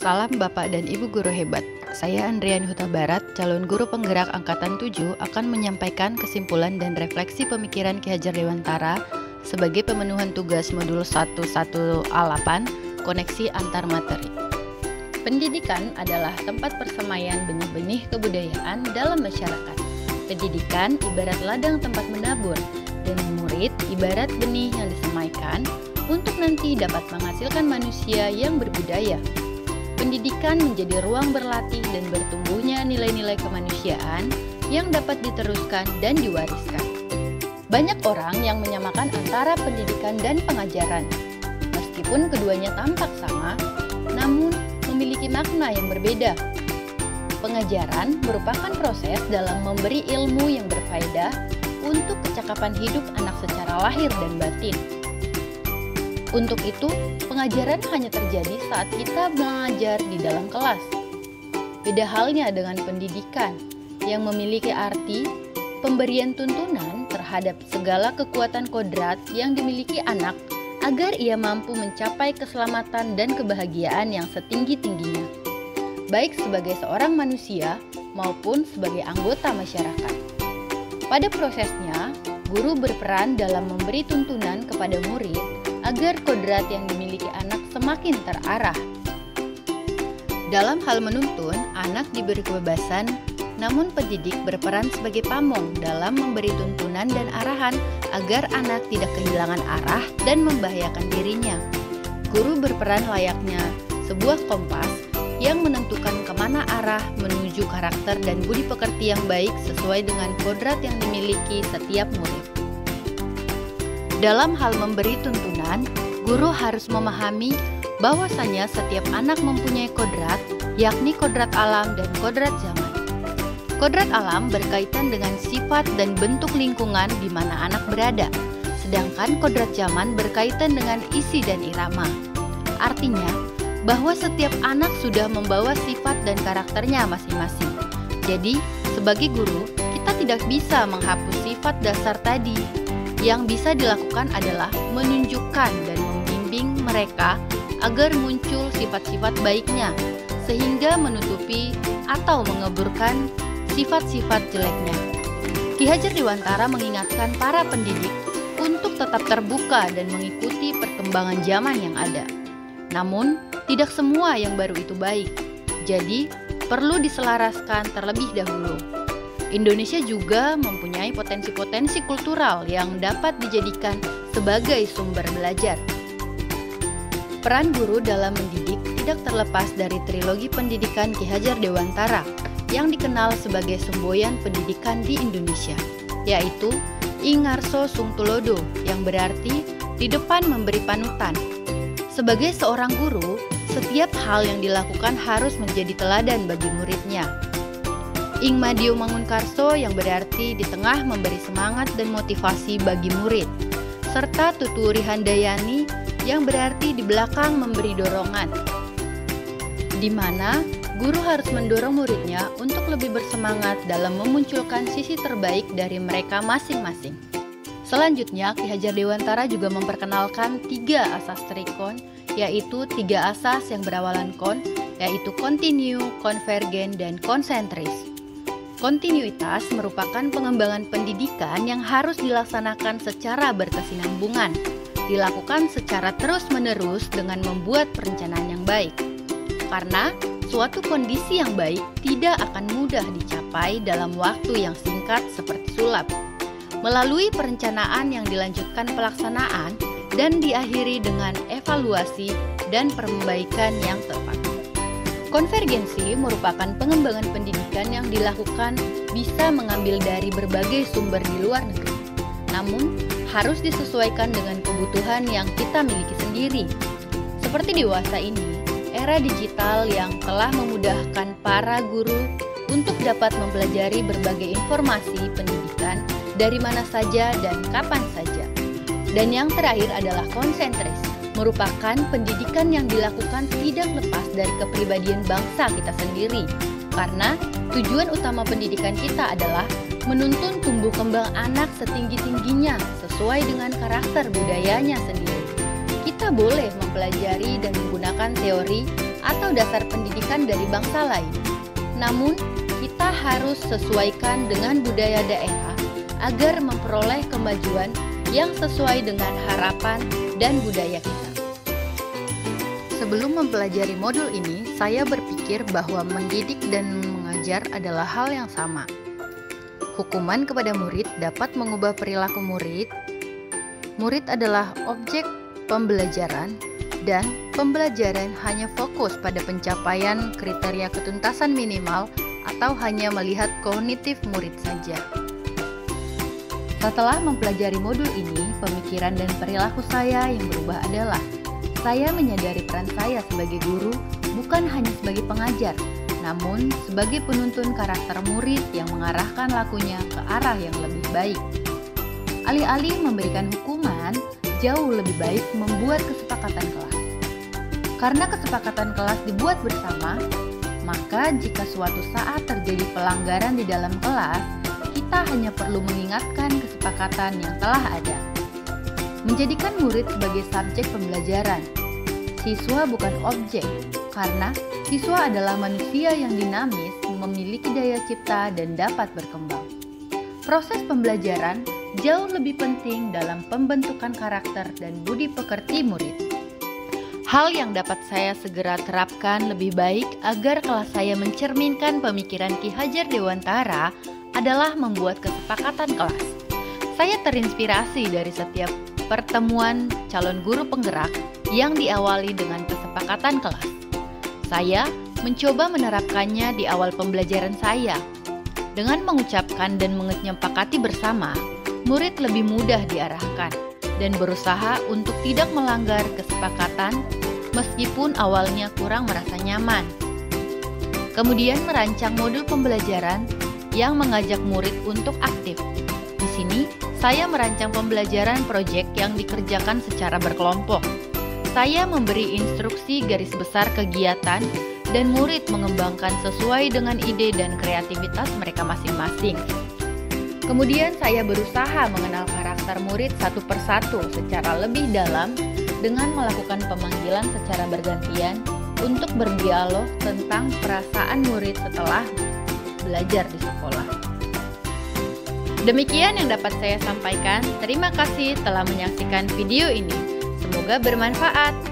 Salam Bapak dan Ibu Guru hebat. Saya Andriani Huta Barat, calon guru penggerak Angkatan 7 akan menyampaikan kesimpulan dan refleksi pemikiran Ki Hajar Dewantara sebagai pemenuhan tugas modul 11A8, koneksi antar materi. Pendidikan adalah tempat persemaian benih-benih kebudayaan dalam masyarakat. Pendidikan ibarat ladang tempat menabur, dan murid ibarat benih yang disemaikan untuk nanti dapat menghasilkan manusia yang berbudaya. Pendidikan menjadi ruang berlatih dan bertumbuhnya nilai-nilai kemanusiaan yang dapat diteruskan dan diwariskan. Banyak orang yang menyamakan antara pendidikan dan pengajaran. Meskipun keduanya tampak sama, namun memiliki makna yang berbeda. Pengajaran merupakan proses dalam memberi ilmu yang berfaedah untuk kecakapan hidup anak secara lahir dan batin. Untuk itu, pengajaran hanya terjadi saat kita belajar di dalam kelas. Beda halnya dengan pendidikan yang memiliki arti pemberian tuntunan terhadap segala kekuatan kodrat yang dimiliki anak agar ia mampu mencapai keselamatan dan kebahagiaan yang setinggi-tingginya, baik sebagai seorang manusia maupun sebagai anggota masyarakat. Pada prosesnya, guru berperan dalam memberi tuntunan kepada murid agar kodrat yang dimiliki anak semakin terarah. Dalam hal menuntun, anak diberi kebebasan, namun pendidik berperan sebagai pamong dalam memberi tuntunan dan arahan agar anak tidak kehilangan arah dan membahayakan dirinya. Guru berperan layaknya sebuah kompas yang menentukan kemana arah menuju karakter dan budi pekerti yang baik sesuai dengan kodrat yang dimiliki setiap murid. Dalam hal memberi tuntunan, guru harus memahami bahwasanya setiap anak mempunyai kodrat, yakni kodrat alam dan kodrat zaman. Kodrat alam berkaitan dengan sifat dan bentuk lingkungan di mana anak berada, sedangkan kodrat zaman berkaitan dengan isi dan irama. Artinya, bahwa setiap anak sudah membawa sifat dan karakternya masing-masing. Jadi, sebagai guru, kita tidak bisa menghapus sifat dasar tadi. Yang bisa dilakukan adalah menunjukkan dan membimbing mereka agar muncul sifat-sifat baiknya, sehingga menutupi atau mengeburkan sifat-sifat jeleknya. Ki Hajar Dewantara mengingatkan para pendidik untuk tetap terbuka dan mengikuti perkembangan zaman yang ada. Namun, tidak semua yang baru itu baik, jadi perlu diselaraskan terlebih dahulu. Indonesia juga mempunyai potensi-potensi kultural yang dapat dijadikan sebagai sumber belajar. Peran guru dalam mendidik tidak terlepas dari trilogi pendidikan Ki Hajar Dewantara yang dikenal sebagai semboyan pendidikan di Indonesia, yaitu Ingarso Sung Tulodo, yang berarti di depan memberi panutan. Sebagai seorang guru, setiap hal yang dilakukan harus menjadi teladan bagi muridnya. Ing Madio Mangunkarso, yang berarti di tengah memberi semangat dan motivasi bagi murid, serta Tuturi Handayani yang berarti di belakang memberi dorongan, di mana guru harus mendorong muridnya untuk lebih bersemangat dalam memunculkan sisi terbaik dari mereka masing-masing. Selanjutnya, Ki Hajar Dewantara juga memperkenalkan 3 asas trikon, yaitu 3 asas yang berawalan kon, yaitu kontinu, konvergen, dan konsentris. Kontinuitas merupakan pengembangan pendidikan yang harus dilaksanakan secara berkesinambungan, dilakukan secara terus-menerus dengan membuat perencanaan yang baik. Karena suatu kondisi yang baik tidak akan mudah dicapai dalam waktu yang singkat seperti sulap. Melalui perencanaan yang dilanjutkan pelaksanaan dan diakhiri dengan evaluasi dan perbaikan yang tepat. Konvergensi merupakan pengembangan pendidikan yang dilakukan bisa mengambil dari berbagai sumber di luar negeri, namun harus disesuaikan dengan kebutuhan yang kita miliki sendiri. Seperti dewasa ini, era digital yang telah memudahkan para guru untuk dapat mempelajari berbagai informasi pendidikan dari mana saja dan kapan saja. Dan yang terakhir adalah konsentris, merupakan pendidikan yang dilakukan tidak lepas dari kepribadian bangsa kita sendiri, karena tujuan utama pendidikan kita adalah menuntun tumbuh kembang anak setinggi-tingginya sesuai dengan karakter budayanya sendiri. Kita boleh mempelajari dan menggunakan teori atau dasar pendidikan dari bangsa lain. Namun, kita harus sesuaikan dengan budaya daerah agar memperoleh kemajuan yang sesuai dengan harapan dan budaya kita. Sebelum mempelajari modul ini, saya berpikir bahwa mendidik dan mengajar adalah hal yang sama. Hukuman kepada murid dapat mengubah perilaku murid. Murid adalah objek pembelajaran, dan pembelajaran hanya fokus pada pencapaian kriteria ketuntasan minimal atau hanya melihat kognitif murid saja. Setelah mempelajari modul ini, pemikiran dan perilaku saya yang berubah adalah saya menyadari peran saya sebagai guru bukan hanya sebagai pengajar, namun sebagai penuntun karakter murid yang mengarahkan lakunya ke arah yang lebih baik. Alih-alih memberikan hukuman, jauh lebih baik membuat kesepakatan kelas. Karena kesepakatan kelas dibuat bersama, maka jika suatu saat terjadi pelanggaran di dalam kelas, kita hanya perlu mengingatkan kesepakatan yang telah ada. Menjadikan murid sebagai subjek pembelajaran. Siswa bukan objek, karena siswa adalah manusia yang dinamis, memiliki daya cipta dan dapat berkembang. Proses pembelajaran jauh lebih penting dalam pembentukan karakter dan budi pekerti murid. Hal yang dapat saya segera terapkan lebih baik agar kelas saya mencerminkan pemikiran Ki Hajar Dewantara adalah membuat kesepakatan kelas. Saya terinspirasi dari setiap pertemuan calon guru penggerak yang diawali dengan kesepakatan kelas. Saya mencoba menerapkannya di awal pembelajaran saya. Dengan mengucapkan dan menyepakati bersama, murid lebih mudah diarahkan dan berusaha untuk tidak melanggar kesepakatan meskipun awalnya kurang merasa nyaman. Kemudian merancang modul pembelajaran yang mengajak murid untuk aktif. Di sini, saya merancang pembelajaran proyek yang dikerjakan secara berkelompok. Saya memberi instruksi garis besar kegiatan dan murid mengembangkan sesuai dengan ide dan kreativitas mereka masing-masing. Kemudian saya berusaha mengenal karakter murid satu persatu secara lebih dalam dengan melakukan pemanggilan secara bergantian untuk berdialog tentang perasaan murid setelah belajar di sekolah. Demikian yang dapat saya sampaikan. Terima kasih telah menyaksikan video ini. Semoga bermanfaat.